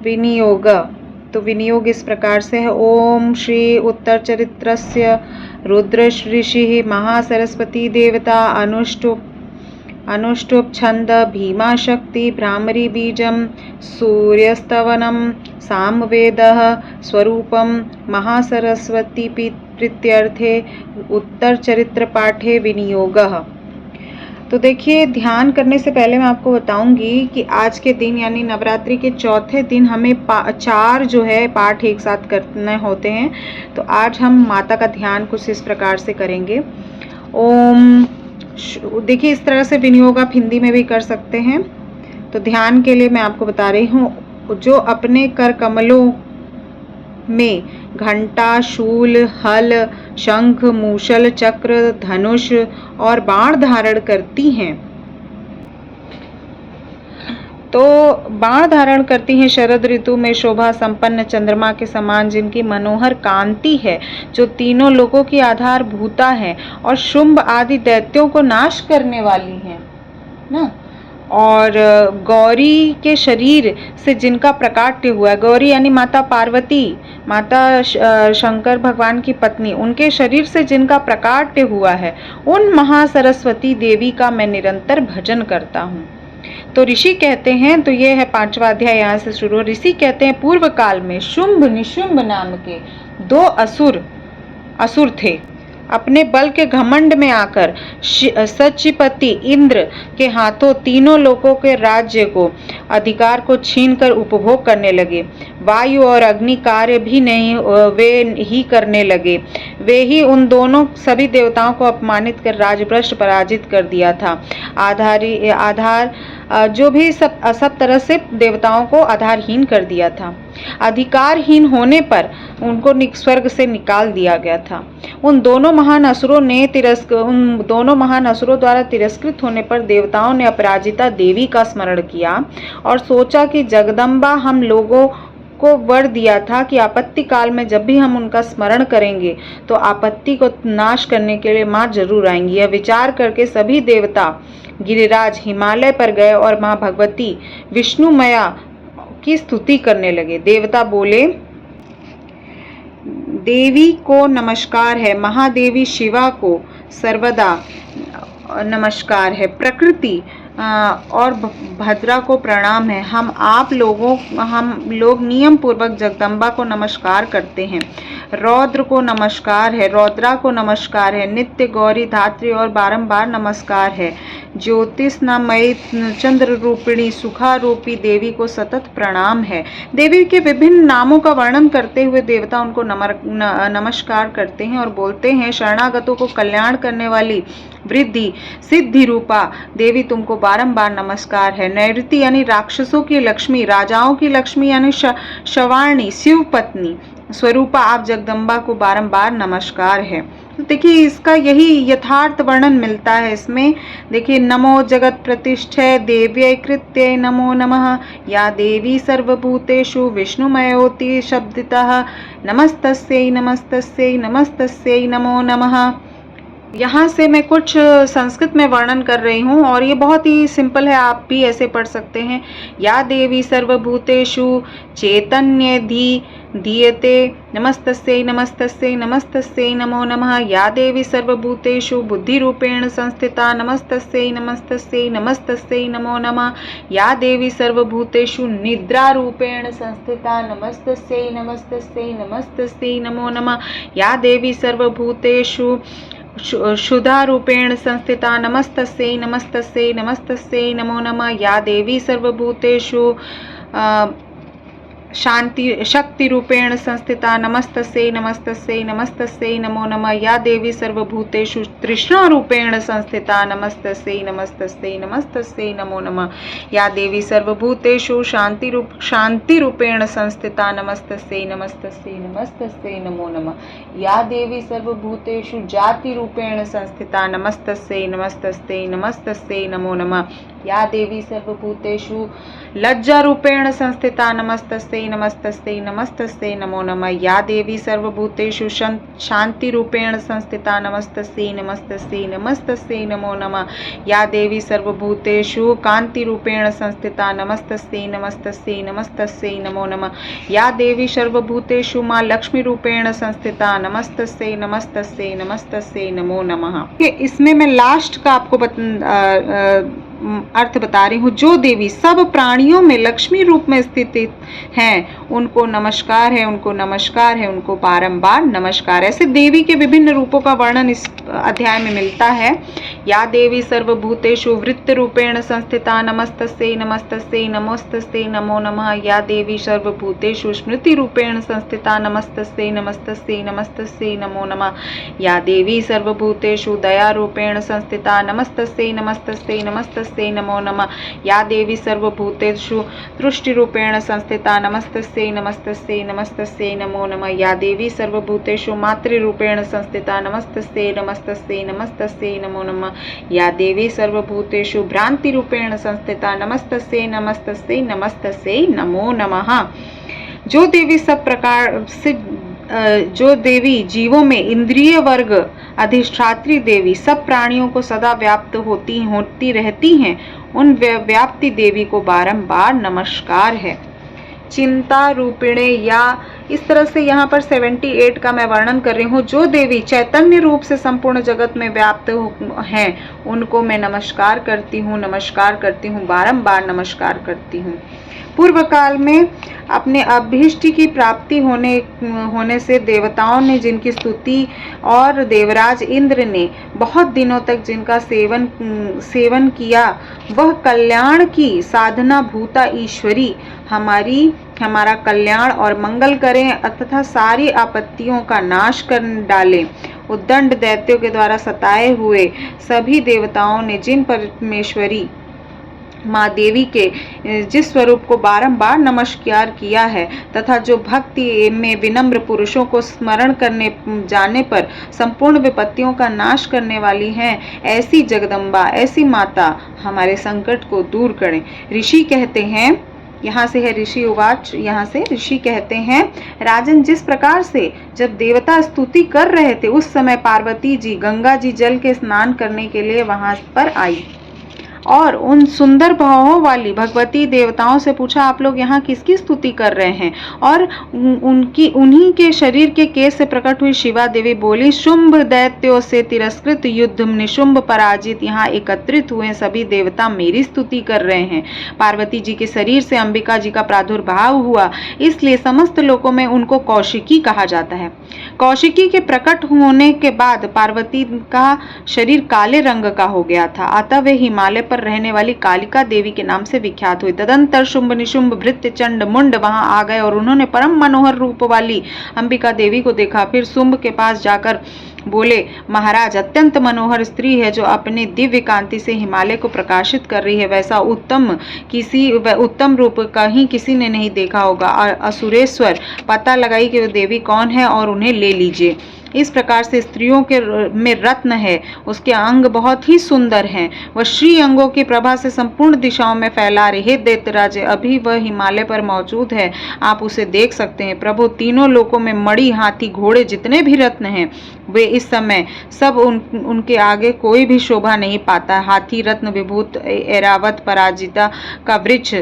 विनियोग। तो विनियोग इस प्रकार से है। ओम श्री उत्तर चरित्रस्य रुद्र ऋषि महासरस्वती देवता अनुष्टुप छंद भीमा शक्ति भ्रामरी बीजम सूर्यस्तवनम सामवेदः स्वरूपम महासरस्वती प्रीत्यर्थे उत्तर चरित्र पाठे विनियोगः। तो देखिए, ध्यान करने से पहले मैं आपको बताऊंगी कि आज के दिन यानी नवरात्रि के चौथे दिन हमें 4 जो है पाठ एक साथ करने होते हैं। तो आज हम माता का ध्यान कुछ इस प्रकार से करेंगे। ओम, देखिए इस तरह से विनियोग आप हिंदी में भी कर सकते हैं। तो ध्यान के लिए मैं आपको बता रही हूँ, जो अपने कर कमलों में घंटा, शूल, हल, शंख, मूषल, चक्र, धनुष और बाण धारण करती हैं, तो बाण धारण करती हैं शरद ऋतु में शोभा संपन्न चंद्रमा के समान, जिनकी मनोहर कांति है, जो तीनों लोगों की आधारभूता है और शुंभ आदि दैत्यों को नाश करने वाली हैं ना। और गौरी के शरीर से जिनका प्रकाट्य हुआ है, गौरी यानी माता पार्वती, माता शंकर भगवान की पत्नी, उनके शरीर से जिनका प्रकाट्य हुआ है, उन महासरस्वती देवी का मैं निरंतर भजन करता हूँ। तो ऋषि कहते हैं, तो ये है 5वां अध्याय, यहाँ से शुरू। ऋषि कहते हैं, पूर्व काल में शुंभ निशुंभ नाम के 2 असुर थे। अपने बल के घमंड में आकर सचिपति इंद्र के हाथों तीनों लोकों के राज्य को अधिकार को छीनकर उपभोग करने लगे। वायु और अग्नि कार्य भी नहीं वे ही करने लगे। वे ही उन दोनों सभी देवताओं को अपमानित कर राजभ्रष्ट पराजित कर दिया था। आधार जो भी सब तरह से देवताओं को आधारहीन कर दिया था। अधिकारहीन होने पर उनको स्वर्ग से निकाल दिया गया था। उन दोनों महान असुरों द्वारा तिरस्कृत होने पर देवताओं ने अपराजिता देवी का स्मरण किया और सोचा कि जगदम्बा हम लोगों को वर दिया था कि आपत्ति काल में जब भी हम उनका स्मरण करेंगे तो आपत्ति को नाश करने के लिए मां जरूर आएंगी। यह विचार करके सभी देवता गिरिराज हिमालय पर गए और मां भगवती विष्णु मैया की स्तुति करने लगे। देवता बोले, देवी को नमस्कार है, महादेवी शिवा को सर्वदा नमस्कार है, प्रकृति और भद्रा को प्रणाम है। हम लोग नियम पूर्वक जगदम्बा को नमस्कार करते हैं। रौद्र को नमस्कार है, रौद्रा को नमस्कार है, नित्य गौरी धात्री और बारंबार नमस्कार है। ज्योतिषमयी चंद्र रूपिणी सुखा रूपी देवी को सतत प्रणाम है। देवी के विभिन्न नामों का वर्णन करते हुए देवता उनको नमस्कार करते हैं और बोलते हैं, शरणागतों को कल्याण करने वाली वृद्धि सिद्धि रूपा देवी तुमको बारंबार नमस्कार है। नैऋति यानी राक्षसों की लक्ष्मी, राजाओं की लक्ष्मी यानी शवाणी शिव पत्नी स्वरूपा आप जगदम्बा को बारंबार नमस्कार है। तो देखिए इसका यही यथार्थ वर्णन मिलता है इसमें। देखिए, नमो जगत प्रतिष्ठे देव्यै कृत्यै नमो नमः, या देवी सर्वभूतेषु विष्णुमयोति शब्दितः, नमस्तस्यै नमस्तस्यै नमस्तस्यै नमो नमः। यहाँ से मैं कुछ संस्कृत में वर्णन कर रही हूँ और ये बहुत ही सिंपल है, आप भी ऐसे पढ़ सकते हैं। या देवी सर्वभूतेषु चैतन्यधी दीयते नमस्तस्यै नमस्तस्यै नमस्तस्यै नमो नमः, या देवी सर्वभूतेषु बुद्धिरूपेण संस्थिता नमस्तस्यै नमस्तस्यै नमस्तस्यै नमो नमः, या देवी सर्वभूतेषु निद्रारूपेण संस्थिता नमस्तस्यै नमस्तस्यै नमस्तस्यै नमो नमः, या देवी सर्वभूतेषु शुद्धा रूपेण संस्थिता नमस्तस्यै नमस्तस्यै नमस्तस्यै नमो नमः, या देवी सर्वभूतेषु शक्ति रूपेण संस्थिता नमस्तस्यै नमस्तस्यै नमस्तस्यै नमो नमः, या देवी सर्वभूतेषु तृष्णा रूपेण संस्थिता नमस्तस्यै नमस्तस्यै नमस्तस्यै नमो नमः, या देवी सर्वभूतेषु शांति रूपेण संस्थिता नमस्तस्यै नमस्तस्यै नमस्तस्यै नमो नमः, या देवी सर्वभूतेषु जाति रूपेण संस्थिता नमस्तस्यै नमस्तस्यै नमस्तस्यै नमो नमः, या देवी सर्वभूतेषु लज्जा रूपेण संस्थिता नमस्तस्यै नमस्तस्यै नमस्तस्यै नमस्तस्यै नमो नमः। या देवी सर्वभूतेषु शान्तिरूपेण संस्थिता नमस्तस्यै नमस्तस्यै नमस्तस्यै नमो नमः। या देवी सर्वभूतेषु कान्तिरूपेण संस्थिता नमस्तस्यै नमस्तस्यै नमस्तस्यै नमो नमः। या देवी सर्वभूतेषु माँ लक्ष्मीरूपेण संस्थिता नमस्तस्यै नमस्तस्यै नमस्तस्यै नमो नमः। इसमें मैं लास्ट का आपको अर्थ बता रही हूँ। जो देवी सब प्राणियों में लक्ष्मी रूप में स्थित हैं, उनको नमस्कार है, उनको नमस्कार है, उनको बारंबार नमस्कार। ऐसे देवी के विभिन्न रूपों का वर्णन इस अध्याय में मिलता है। या देवी सर्वभूतेषु वृत्त रूपेण संस्थिता नमस्तस्यै नमस्तस्यै नमोस्तस्यै नमो नमः। या देवी सर्वभूतेषु स्मृति रूपेण संस्थिता नमस्तस्यै नमस्तस्यै नमस्तस्यै नमो नमः। या देवी सर्वभूतेषु दया रूपेण संस्थिता नमस्तस्यै नमस्तस्यै नमस्तस्यै नमो नमः। या देवी सर्वभूतेषु तुष्टिरूपेण संस्थिता नमस्तस्यै नमस्तस्यै नमस्तस्यै नमो नमः। या देवी सर्वभूतेषु मातृरूपेण संस्थिता नमस्तस्यै नमस्तस्यै नमस्तस्यै नमो नमः। या देवी सर्वभूतेषु भ्रांतिरूपेण संस्थिता नमस्तस्यै नमस्तस्यै नमस्तस्यै नमो नमः। जो देवी सब प्रकार से जो देवी जीवों में इंद्रिय वर्ग अधिष्ठात्री देवी सब प्राणियों को सदा व्याप्त होती रहती हैं, उन व्याप्ति देवी को बारंबार नमस्कार है। चिंता रूपिणे, या इस तरह से यहाँ पर 78 का मैं वर्णन कर रही हूँ। जो देवी चैतन्य रूप से संपूर्ण जगत में व्याप्त हैं, उनको मैं नमस्कार करती हूँ, बारंबार नमस्कार करती हूँ। पूर्व काल में अपने अभीष्ट की प्राप्ति होने से देवताओं ने जिनकी स्तुति और देवराज इंद्र ने बहुत दिनों तक जिनका सेवन किया, वह कल्याण की साधना भूता ईश्वरी हमारा कल्याण और मंगल करें तथा सारी आपत्तियों का नाश कर डालें। उद्दंड दैत्यों के द्वारा सताए हुए सभी देवताओं ने जिन परमेश्वरी माँ देवी के जिस स्वरूप को बारंबार नमस्कार किया है तथा जो भक्ति में विनम्र पुरुषों को स्मरण करने जाने पर संपूर्ण विपत्तियों का नाश करने वाली हैं, ऐसी जगदम्बा, ऐसी माता हमारे संकट को दूर करें। ऋषि कहते हैं, यहाँ से है ऋषि उवाच, यहाँ से ऋषि कहते हैं, राजन, जिस प्रकार से जब देवता स्तुति कर रहे थे उस समय पार्वती जी गंगा जी जल के स्नान करने के लिए वहां पर आई और उन सुंदर भावों वाली भगवती देवताओं से पूछा, आप लोग यहाँ किसकी स्तुति कर रहे हैं? और उन्हीं के शरीर के केस से प्रकट हुई शिवा देवी बोली, शुंभ दैत्यों से तिरस्कृत युद्ध निशुंभ पराजित यहाँ एकत्रित हुए सभी देवता मेरी स्तुति कर रहे हैं। पार्वती जी के शरीर से अंबिका जी का प्रादुर्भाव हुआ, इसलिए समस्त लोकों में उनको कौशिकी कहा जाता है। कौशिकी के प्रकट होने के बाद पार्वती का शरीर काले रंग का हो गया था, अतः वे हिमालय पर रहने वाली कालिका देवी के नाम से विख्यात हुई। तदंतर शुंभ निशुंभ भृत्य चंड मुंड वहां आ गए और उन्होंने परम मनोहर रूप वाली अंबिका देवी को देखा। फिर शुंभ के पास जाकर बोले, महाराज, अत्यंत मनोहर स्त्री है जो अपने दिव्य कांति से हिमालय को प्रकाशित कर रही है, वैसा उत्तम रूप कहीं किसी ने नहीं देखा होगा। असुरेश्वर, पता लगाई कि वो देवी कौन है और उन्हें ले लीजिए। इस प्रकार से स्त्रियों में रत्न है, उसके अंग बहुत ही सुंदर हैं, वह श्री अंगों की प्रभा से संपूर्ण दिशाओं में फैला रही है। दैत्यराज, अभी वह हिमालय पर मौजूद है, आप उसे देख सकते हैं। प्रभु, तीनों लोकों में मणि, हाथी, घोड़े जितने भी रत्न हैं, वे इस समय सब उनके आगे कोई भी शोभा नहीं पाता। हाथी, रत्न विभूत, ऐरावत, पराजिता का वृक्ष,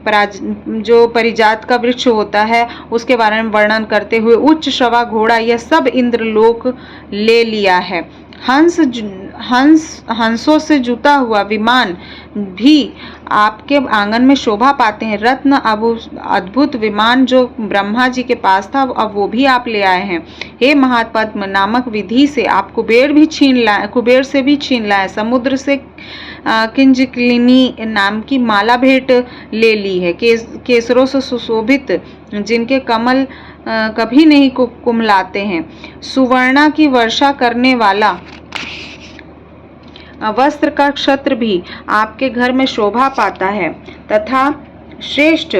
जो परिजात का वृक्ष होता है, उसके बारे में वर्णन करते हुए उच्च श्रवा घोड़ा, यह सब इंद्रलोक ले लिया है। हंसों से जुता हुआ विमान भी आपके आंगन में शोभा पाते हैं। रत्न अद्भुत विमान जो ब्रह्मा जी के पास था, अब वो भी आप ले आए हैं। हे महापद्म नामक विधि से आप कुबेर से भी छीन लाए। समुद्र से किंजकिलिनी नाम की माला भेंट ले ली है। केसरों से सुशोभित जिनके कमल कभी नहीं कुमलाते हैं। सुवर्णा की वर्षा करने वाला वस्त्र का क्षत्र भी आपके घर में शोभा पाता है तथा श्रेष्ठ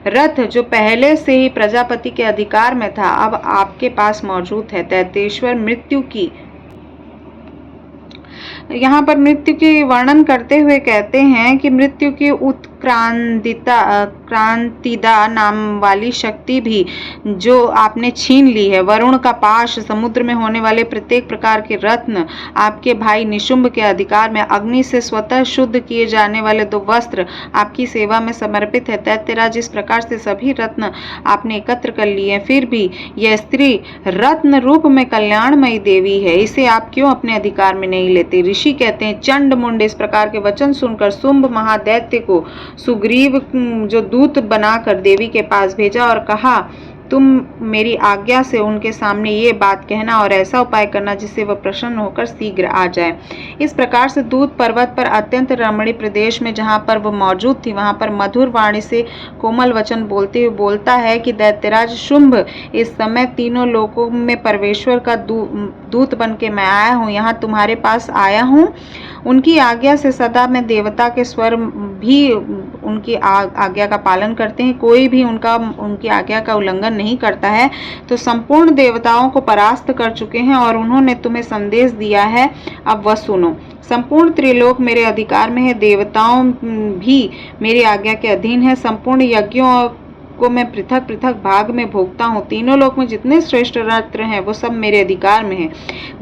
रथ जो पहले से ही प्रजापति के अधिकार में था, अब आपके पास मौजूद है। दैत्येश्वर मृत्यु की, यहाँ पर मृत्यु की वर्णन करते हुए कहते हैं कि मृत्यु की क्रांतिदा नाम वाली शक्ति भी जो आपने छीन ली है। वरुण का पाश, समुद्र में होने वाले प्रत्येक प्रकार के रत्न, आपके भाई निशुंभ के अधिकार में, अग्नि से स्वतः शुद्ध किए जाने वाले 2 वस्त्र आपकी सेवा में समर्पित है। दैत्यराज, इस प्रकार से सभी रत्न आपने एकत्र कर लिए हैं, फिर भी यह स्त्री रत्न रूप में कल्याणमयी देवी है, इसे आप क्यों अपने अधिकार में नहीं लेते? ऋषि कहते हैं, चंड मुंड इस प्रकार के वचन सुनकर शुंभ महादैत्य को सुग्रीव जो दूत बनाकर देवी के पास भेजा और कहा, तुम मेरी आज्ञा से उनके सामने ये बात कहना और ऐसा उपाय करना जिससे वह प्रसन्न होकर शीघ्र आ जाए। इस प्रकार से दूत पर्वत पर अत्यंत रमणीय प्रदेश में जहाँ पर वह मौजूद थी वहाँ पर मधुर वाणी से कोमल वचन बोलते हुए बोलता है कि दैत्यराज शुंभ, इस समय तीनों लोकों में परमेश्वर का दूत बन के मैं आया हूँ, यहाँ तुम्हारे पास आया हूँ। उनकी आज्ञा से सदा मैं देवता के स्वर भी उनकी आज्ञा का पालन करते हैं, कोई भी उनकी आज्ञा का उल्लंघन नहीं करता है। तो संपूर्ण देवताओं को परास्त कर चुके हैं और उन्होंने तुम्हें संदेश दिया है, अब वह सुनो। संपूर्ण त्रिलोक मेरे अधिकार में है, देवताओं भी मेरी आज्ञा के अधीन है, संपूर्ण यज्ञों को मैं पृथक पृथक भाग में भोगता हूँ। तीनों लोक में जितने श्रेष्ठ रत्न हैं वो सब मेरे अधिकार में है।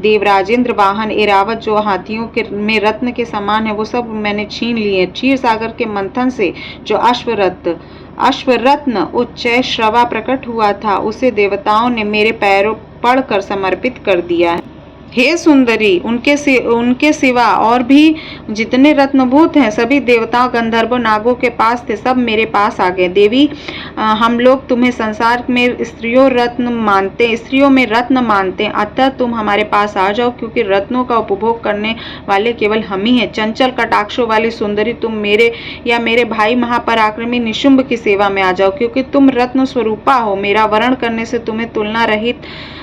देवराजेंद्र वाहन ऐरावत जो हाथियों के में रत्न के समान है वो सब मैंने छीन लिए। क्षीर सागर के मंथन से जो अश्वरत्न उच्चय श्रवा प्रकट हुआ था उसे देवताओं ने मेरे पैरों पड़कर समर्पित कर दिया है। हे सुंदरी, उनके सिवा और भी जितने रत्नभूत हैं सभी देवताओं, गंधर्वों, नागों के पास थे, सब मेरे पास आ गए। देवी, हम लोग तुम्हें संसार में स्त्रियों में रत्न मानते हैं, अतः तुम हमारे पास आ जाओ, क्योंकि रत्नों का उपभोग करने वाले केवल हम ही हैं। चंचल कटाक्षों वाली सुंदरी, तुम मेरे या मेरे भाई महापराक्रमी निशुंभ की सेवा में आ जाओ, क्योंकि तुम रत्न स्वरूपा हो। मेरा वरण करने से तुम्हें तुलना रहित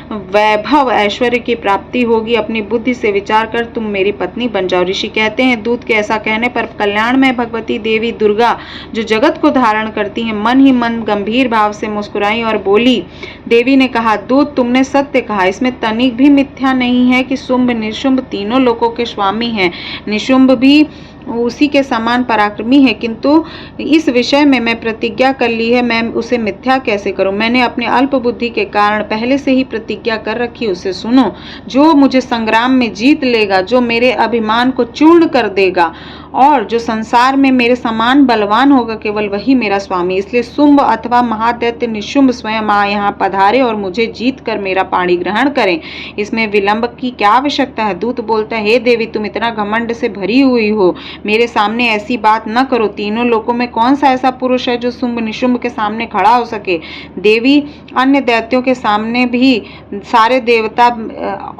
वैभव ऐश्वर्य की प्राप्ति होगी। अपनी बुद्धि से विचार कर तुम मेरी पत्नी बन जाओ। ऋषि कहते हैं, दूत के ऐसा कहने पर कल्याणमय भगवती देवी दुर्गा जो जगत को धारण करती हैं मन ही मन गंभीर भाव से मुस्कुराई और बोली। देवी ने कहा, दूत, तुमने सत्य कहा, इसमें तनिक भी मिथ्या नहीं है कि शुंभ निशुंभ तीनों लोकों के स्वामी हैं। निशुंभ भी उसी के समान पराक्रमी है, किंतु इस विषय में मैं प्रतिज्ञा कर ली है, मैं उसे मिथ्या कैसे करूं? मैंने अपने अल्प बुद्धि के कारण पहले से ही प्रतिज्ञा कर रखी। उसे सुनो। जो मुझे संग्राम में जीत लेगा, जो मेरे अभिमान को चूर्ण कर देगा और जो संसार में मेरे समान बलवान होगा, केवल वही मेरा स्वामी। इसलिए शुंभ अथवा महादैत्य निशुंभ स्वयं यहाँ पधारे और मुझे जीत कर मेरा पाणी ग्रहण करें। इसमें विलंब की क्या आवश्यकता है? दूत बोलता है, हे देवी, तुम इतना घमंड से भरी हुई हो, मेरे सामने ऐसी बात न करो। तीनों लोकों में कौन सा ऐसा पुरुष है जो शुंभ निशुंभ के सामने खड़ा हो सके? देवी, अन्य दैत्यों के सामने भी सारे देवता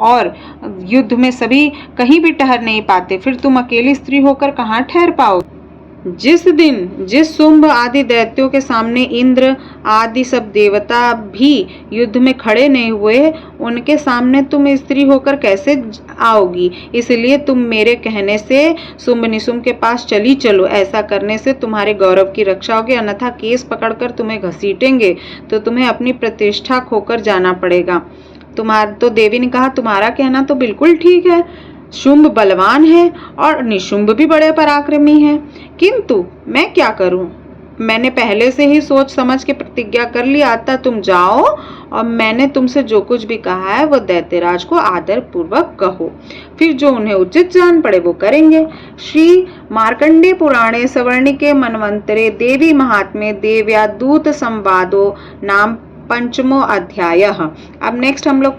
और युद्ध में सभी कहीं भी ठहर नहीं पाते, फिर तुम अकेली स्त्री होकर कहाँ ठहर पाओगे? जिस शुंभ आदि दैत्यों के सामने इंद्र आदि सब देवता भी युद्ध में खड़े नहीं हुए, उनके सामने तुम स्त्री होकर कैसे आओगी? इसलिए तुम मेरे कहने से शुंभ निशुंभ के पास चली चलो। ऐसा करने से तुम्हारे गौरव की रक्षा होगी, अन्यथा केस पकड़कर तुम्हें घसीटेंगे तो तुम्हें अपनी प्रतिष्ठा खोकर जाना पड़ेगा। तो देवी ने कहा, तुम्हारा कहना तो बिल्कुल ठीक है, शुंभ बलवान है और निशुंभ भी बड़े पराक्रमी हैं, किंतु मैं क्या करूं? मैंने पहले से ही सोच समझ के प्रतिज्ञा कर लिया। आता तुम जाओ और मैंने तुमसे जो कुछ भी कहा है वो दैत्यराज को आदर पूर्वक कहो, फिर जो उन्हें उचित जान पड़े वो करेंगे। श्री मार्कंडेय पुराणे सवर्णिके मनवंतरे देवी महात्म्ये देव्या दूत संवादो नाम 5वां अध्याय। अब नेक्स्ट हम लोग